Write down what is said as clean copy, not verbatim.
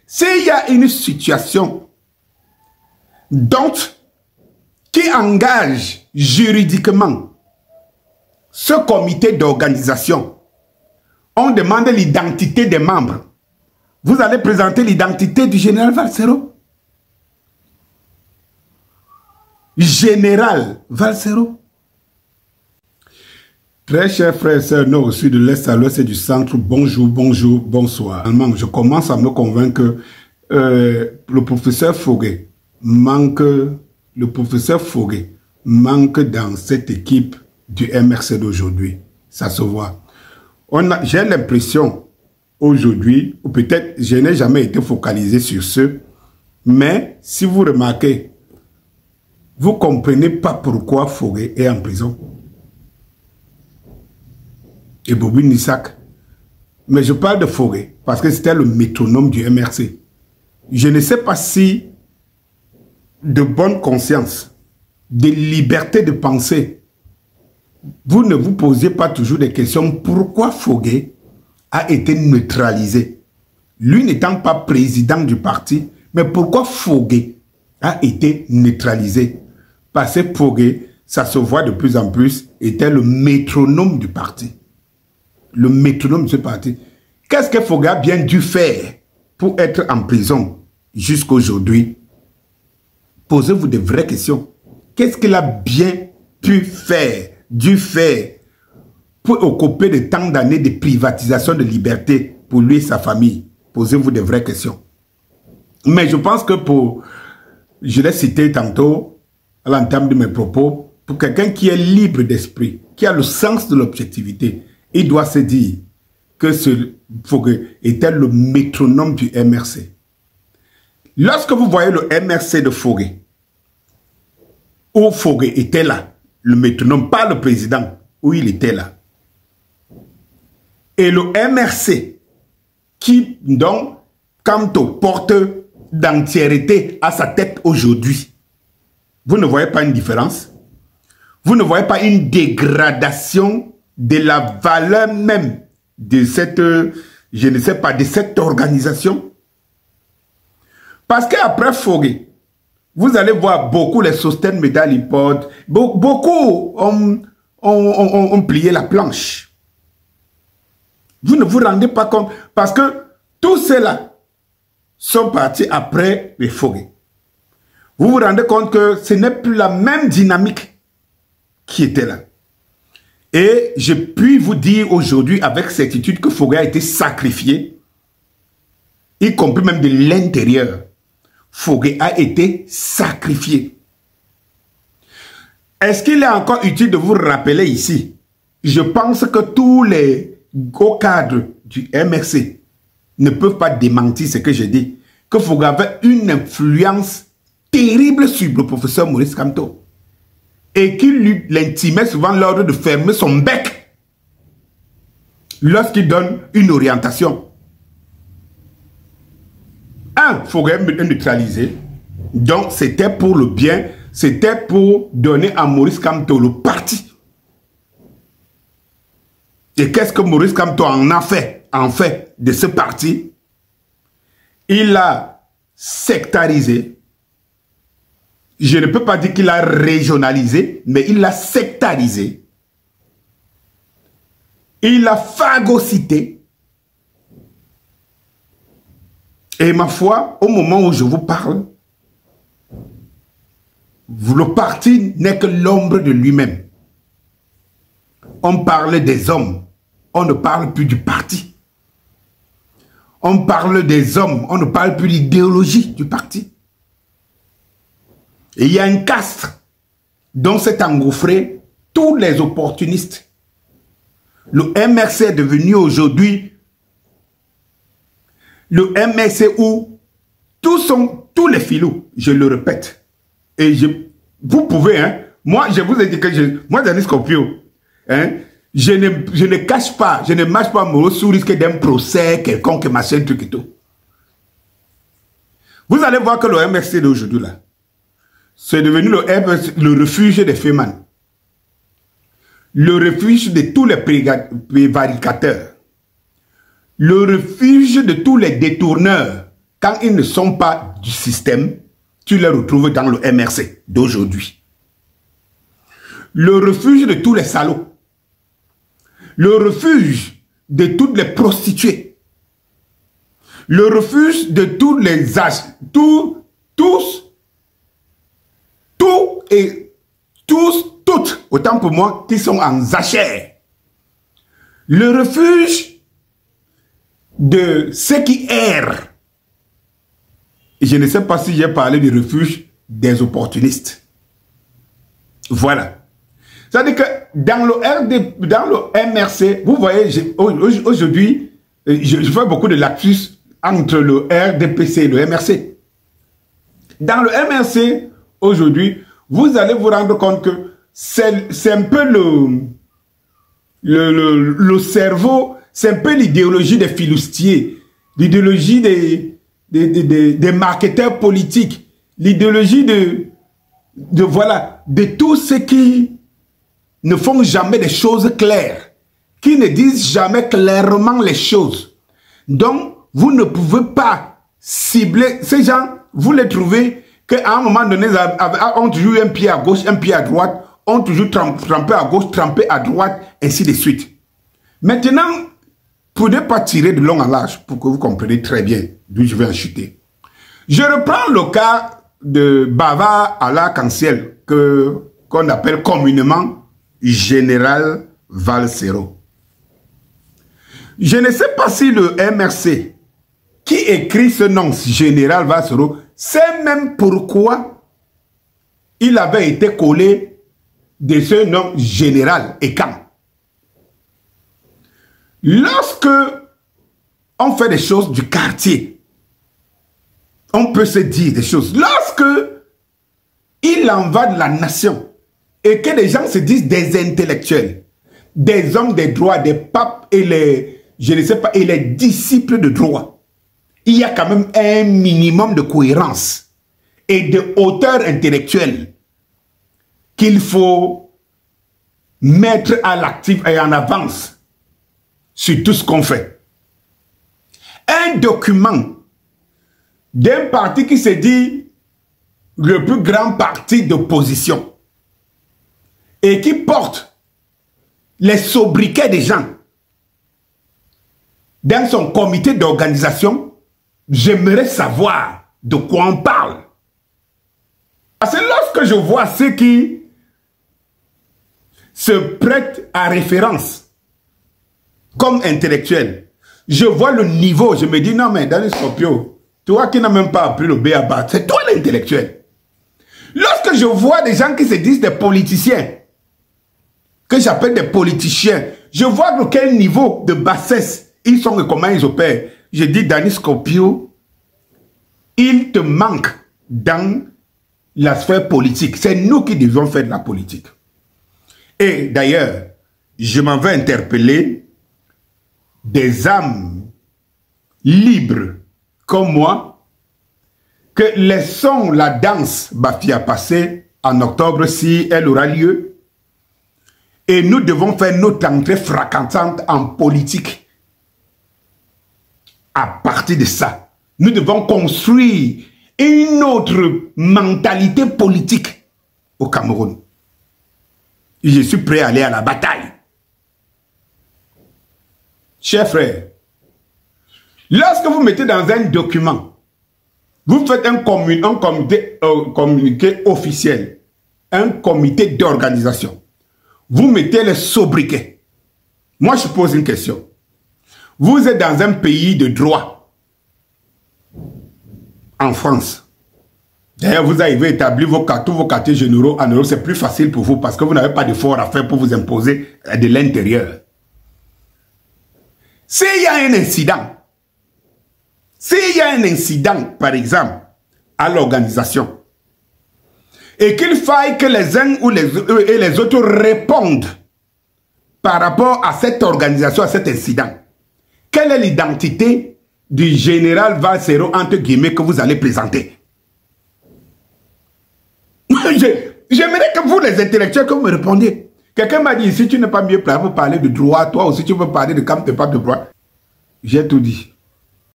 s'il y a une situation qui engage juridiquement ce comité d'organisation, on demande l'identité des membres. Vous allez présenter l'identité du général Valsero? Général Valsero? Très chers frères et sœurs, nord au sud, de l'est à l'ouest et du centre, bonjour, bonjour, bonsoir. Je commence à me convaincre que le professeur Fogué manque dans cette équipe du MRC d'aujourd'hui. Ça se voit. J'ai l'impression aujourd'hui, ou peut-être je n'ai jamais été focalisé sur ce, mais si vous remarquez, vous ne comprenez pas pourquoi Fogué est en prison. Et Bobby Nissak. Mais je parle de Fogué parce que c'était le métronome du MRC. Je ne sais pas si de bonne conscience, de liberté de penser, vous ne vous posez pas toujours des questions pourquoi Fogué a été neutralisé. Lui n'étant pas président du parti, mais pourquoi Fogué a été neutralisé? Parce que Fogué, ça se voit de plus en plus, était le métronome du parti. Le métronome de ce parti. Qu'est-ce que Fogué a bien dû faire pour être en prison jusqu'à aujourd'hui? Posez-vous de vraies questions. Qu'est-ce qu'il a bien dû faire pour occuper de tant d'années de privatisation de liberté pour lui et sa famille? Posez-vous de vraies questions. Mais je pense que je l'ai cité tantôt à l'entame de mes propos, pour quelqu'un qui est libre d'esprit, qui a le sens de l'objectivité, il doit se dire que ce Fogué était le métronome du MRC. Lorsque vous voyez le MRC de Fogué, où Fogué était là, le métronome, pas le président, où il était là. Et le MRC, qui donc, quant au porteur d'entièreté à sa tête aujourd'hui, vous ne voyez pas une différence? Vous ne voyez pas une dégradation de la valeur même de cette, je ne sais pas, de cette organisation? Parce qu'après Fogué, vous allez voir beaucoup les Sosten Medal Import, beaucoup ont plié la planche. Vous ne vous rendez pas compte, parce que tous ceux-là sont partis après les Fogué. Vous vous rendez compte que ce n'est plus la même dynamique qui était là. Et je puis vous dire aujourd'hui avec certitude que Fogué a été sacrifié, y compris même de l'intérieur. Fogué a été sacrifié. Est-ce qu'il est encore utile de vous rappeler ici? Je pense que tous les hauts cadres du MRC ne peuvent pas démentir ce que j'ai dit. Que Fogué avait une influence terrible sur le professeur Maurice Kamto. Et qu'il l'intimait souvent l'ordre de fermer son bec lorsqu'il donne une orientation. Fogué est neutralisé. Donc, c'était pour le bien. C'était pour donner à Maurice Kamto le parti. Et qu'est-ce que Maurice Kamto en fait de ce parti? Il l'a sectarisé. Je ne peux pas dire qu'il l'a régionalisé, mais il l'a sectarisé. Il l'a phagocyté. Et ma foi, au moment où je vous parle, le parti n'est que l'ombre de lui-même. On parle des hommes, on ne parle plus du parti. On parle des hommes, on ne parle plus d'idéologie du parti. Et il y a un castre dont s'est engouffré tous les opportunistes. Le MRC est devenu aujourd'hui le MRC où tous les filous, je le répète, et vous pouvez, moi je vous ai dit que moi Denis Scorpio, je ne cache pas, je ne marche pas sous risque d'un procès, quelconque machin, truc et tout. Vous allez voir que le MRC d'aujourd'hui là, c'est devenu le refuge des fémans, le refuge de tous les prévaricateurs, le refuge de tous les détourneurs quand ils ne sont pas du système, tu les retrouves dans le MRC d'aujourd'hui. Le refuge de tous les salauds. Le refuge de toutes les prostituées. Le refuge de tous les âges. Toutes, autant pour moi, qui sont en zachère. Le refuge de ceux qui errent. Et je ne sais pas si j'ai parlé du refuge des opportunistes. Voilà. C'est-à-dire que dans le MRC, vous voyez, aujourd'hui, je fais beaucoup de lapsus entre le RDPC et le MRC. Dans le MRC, aujourd'hui, vous allez vous rendre compte que c'est un peu le cerveau, c'est un peu l'idéologie des filoustiers, l'idéologie des marketeurs politiques, l'idéologie de tous ceux qui ne font jamais des choses claires, qui ne disent jamais clairement les choses. Donc, vous ne pouvez pas cibler ces gens, vous les trouvez qu'à un moment donné, ont toujours un pied à gauche, un pied à droite, ont toujours trempé à gauche, trempé à droite, ainsi de suite. Maintenant, pour ne pas tirer de long en large, pour que vous compreniez très bien d'où je vais en chuter. Je reprends le cas de Bava à l'arc-en-ciel, qu'on appelle communément Général Valsero. Je ne sais pas si le MRC qui écrit ce nom, Général Valsero, sait même pourquoi il avait été collé de ce nom général et quand. Lorsque on fait des choses du quartier, on peut se dire des choses. Lorsque il en va de la nation et que les gens se disent des intellectuels, des hommes des droits, des papes et les, je ne sais pas, et les disciples de droit, il y a quand même un minimum de cohérence et de hauteur intellectuelle qu'il faut mettre à l'actif et en avance sur tout ce qu'on fait. Un document d'un parti qui se dit le plus grand parti d'opposition et qui porte les sobriquets des gens dans son comité d'organisation, j'aimerais savoir de quoi on parle. Parce que lorsque je vois ceux qui se prêtent à référence comme intellectuels, je vois le niveau, je me dis non mais Daniel Scorpio, toi qui n'as même pas appris le B.A.B.A., c'est toi l'intellectuel. Lorsque je vois des gens qui se disent des politiciens, que j'appelle des politiciens, je vois de quel niveau de bassesse ils sont et comment ils opèrent. Je dis Daniel Scorpio, il te manque dans la sphère politique. C'est nous qui devons faire de la politique. Et d'ailleurs, je m'en vais interpeller des âmes libres comme moi, que laissons la danse Bafia passer en octobre si elle aura lieu. Et nous devons faire notre entrée fracassante en politique. À partir de ça, nous devons construire une autre mentalité politique au Cameroun. Et je suis prêt à aller à la bataille. Chers frères, lorsque vous mettez dans un document, vous faites un communiqué officiel, un comité d'organisation, vous mettez les sobriquets. Moi, je pose une question. Vous êtes dans un pays de droit, en France. D'ailleurs, vous avez établi tous vos quartiers généraux en Europe, c'est plus facile pour vous parce que vous n'avez pas d'effort à faire pour vous imposer de l'intérieur. S'il y a un incident, par exemple, à l'organisation, et qu'il faille que les uns ou les autres répondent par rapport à cette organisation, à cet incident, quelle est l'identité du général Valsero, entre guillemets, que vous allez présenter? J'aimerais que vous, les intellectuels, que vous me répondiez. Quelqu'un m'a dit, si tu n'es pas mieux placé pour parler de droit, toi aussi tu veux parler de camp de droit. J'ai tout dit.